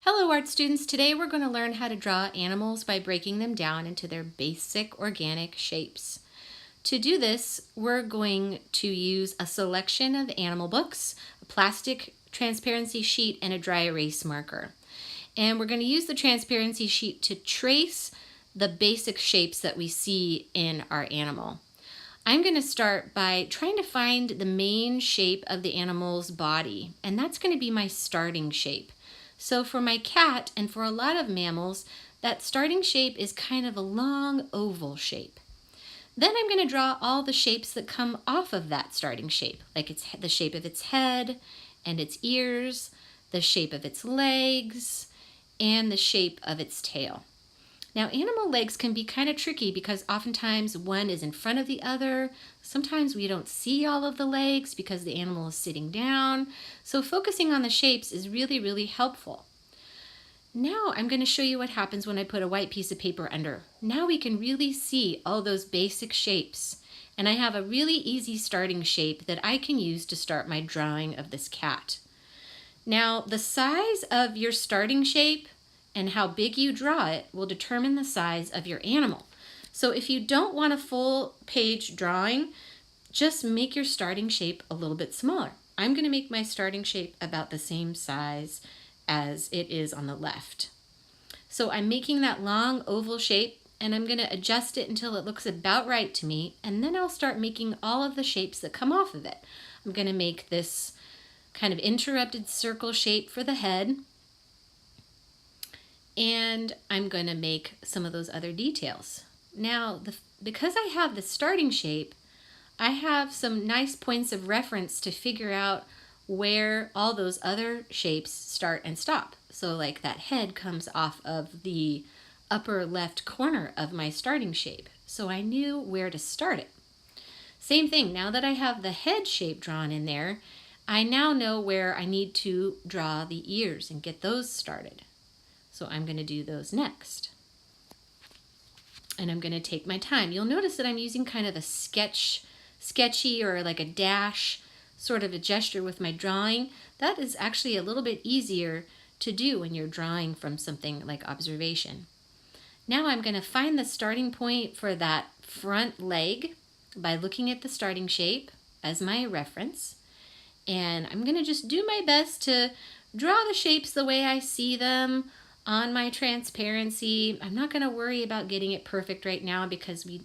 Hello art students, today we're going to learn how to draw animals by breaking them down into their basic organic shapes. To do this, we're going to use a selection of animal books, a plastic transparency sheet, and a dry erase marker. And we're going to use the transparency sheet to trace the basic shapes that we see in our animal. I'm going to start by trying to find the main shape of the animal's body, and that's going to be my starting shape. So for my cat and for a lot of mammals, that starting shape is kind of a long oval shape. Then I'm going to draw all the shapes that come off of that starting shape, like it's the shape of its head and its ears, the shape of its legs, and the shape of its tail. Now, animal legs can be kind of tricky because oftentimes one is in front of the other. Sometimes we don't see all of the legs because the animal is sitting down. So focusing on the shapes is really, really helpful. Now I'm going to show you what happens when I put a white piece of paper under. Now we can really see all those basic shapes. And I have a really easy starting shape that I can use to start my drawing of this cat. Now, the size of your starting shape and how big you draw it will determine the size of your animal. So if you don't want a full page drawing, just make your starting shape a little bit smaller. I'm going to make my starting shape about the same size as it is on the left. So I'm making that long oval shape and I'm going to adjust it until it looks about right to me, and then I'll start making all of the shapes that come off of it. I'm going to make this kind of interrupted circle shape for the head, and I'm going to make some of those other details. Now, because I have the starting shape, I have some nice points of reference to figure out where all those other shapes start and stop. So like that head comes off of the upper left corner of my starting shape. So I knew where to start it. Same thing, now that I have the head shape drawn in there, I now know where I need to draw the ears and get those started. So I'm going to do those next. And I'm going to take my time. You'll notice that I'm using kind of a sketchy or like a dash sort of a gesture with my drawing. That is actually a little bit easier to do when you're drawing from something like observation. Now I'm going to find the starting point for that front leg by looking at the starting shape as my reference. And I'm going to just do my best to draw the shapes the way I see them on my transparency. I'm not going to worry about getting it perfect right now because we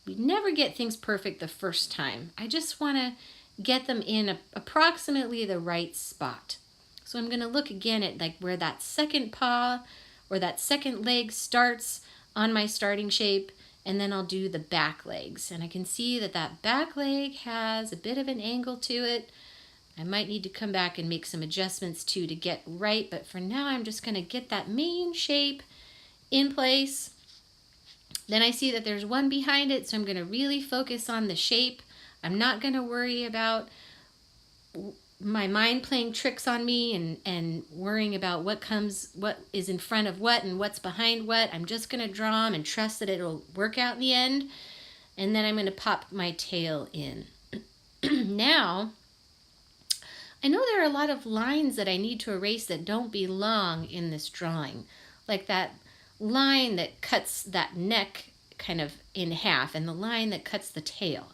never get things perfect the first time. I just want to get them in approximately the right spot. So I'm going to look again at like where that second paw or that second leg starts on my starting shape, and then I'll do the back legs. And I can see that that back leg has a bit of an angle to it. I might need to come back and make some adjustments too to get right, but for now I'm just going to get that main shape in place. Then I see that there's one behind it, so I'm going to really focus on the shape. I'm not going to worry about my mind playing tricks on me and worrying about what is in front of what and what's behind what. I'm just going to draw them and trust that it'll work out in the end. And then I'm going to pop my tail in. Now, I know there are a lot of lines that I need to erase that don't belong in this drawing, like that line that cuts that neck kind of in half and the line that cuts the tail.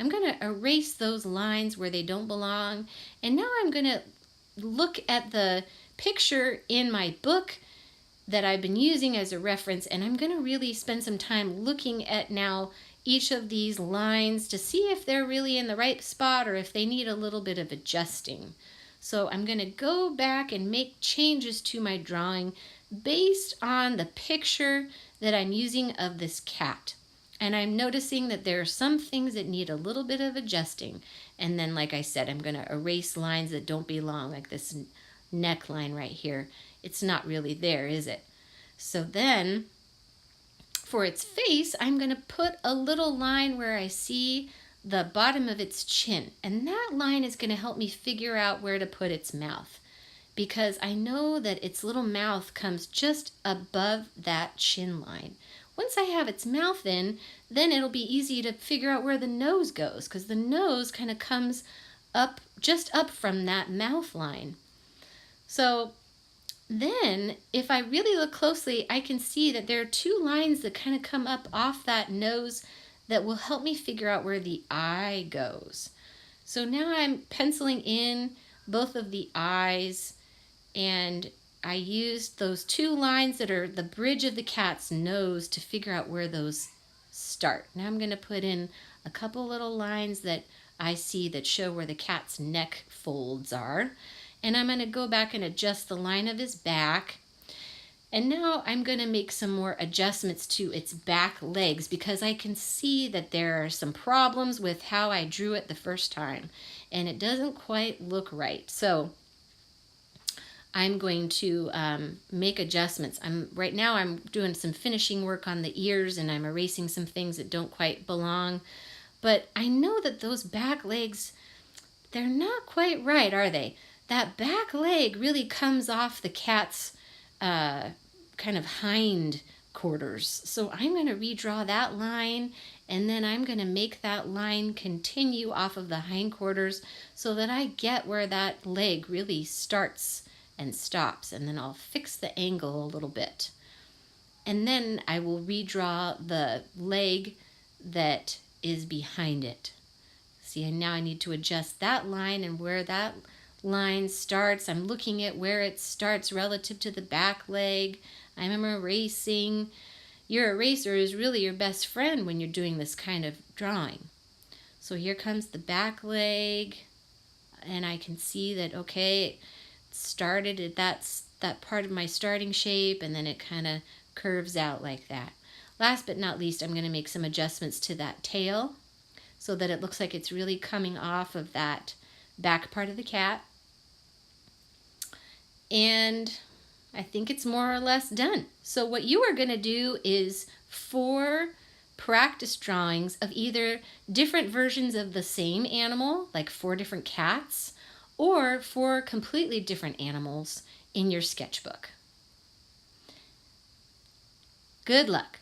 I'm going to erase those lines where they don't belong, and now I'm going to look at the picture in my book that I've been using as a reference, and I'm going to really spend some time looking at now each of these lines to see if they're really in the right spot or if they need a little bit of adjusting. So I'm going to go back and make changes to my drawing based on the picture that I'm using of this cat. And I'm noticing that there are some things that need a little bit of adjusting. And then, like I said, I'm going to erase lines that don't belong, like this neckline right here. It's not really there, is it? So then, for its face, I'm going to put a little line where I see the bottom of its chin. And that line is going to help me figure out where to put its mouth, because I know that its little mouth comes just above that chin line. Once I have its mouth in, then it'll be easy to figure out where the nose goes, because the nose kind of comes up, just up from that mouth line. So Then, if I really look closely, I can see that there are two lines that kind of come up off that nose that will help me figure out where the eye goes. So now I'm penciling in both of the eyes, and I used those two lines that are the bridge of the cat's nose to figure out where those start. Now I'm going to put in a couple little lines that I see that show where the cat's neck folds are. And I'm going to go back and adjust the line of his back. And now I'm going to make some more adjustments to its back legs because I can see that there are some problems with how I drew it the first time. And it doesn't quite look right. So I'm going to make adjustments. Right now I'm doing some finishing work on the ears, and I'm erasing some things that don't quite belong. But I know that those back legs, they're not quite right, are they? That back leg really comes off the cat's kind of hind quarters. So I'm going to redraw that line, and then I'm going to make that line continue off of the hindquarters so that I get where that leg really starts and stops, and then I'll fix the angle a little bit. And then I will redraw the leg that is behind it. See, and now I need to adjust that line and where that line starts. I'm looking at where it starts relative to the back leg. I'm erasing. Your eraser is really your best friend when you're doing this kind of drawing. So here comes the back leg, and I can see that, okay, it started at that part of my starting shape, and then it kind of curves out like that. Last but not least, I'm going to make some adjustments to that tail so that it looks like it's really coming off of that back part of the cat. And I think it's more or less done. So what you are going to do is 4 practice drawings of either different versions of the same animal, like 4 different cats, or 4 completely different animals in your sketchbook. Good luck.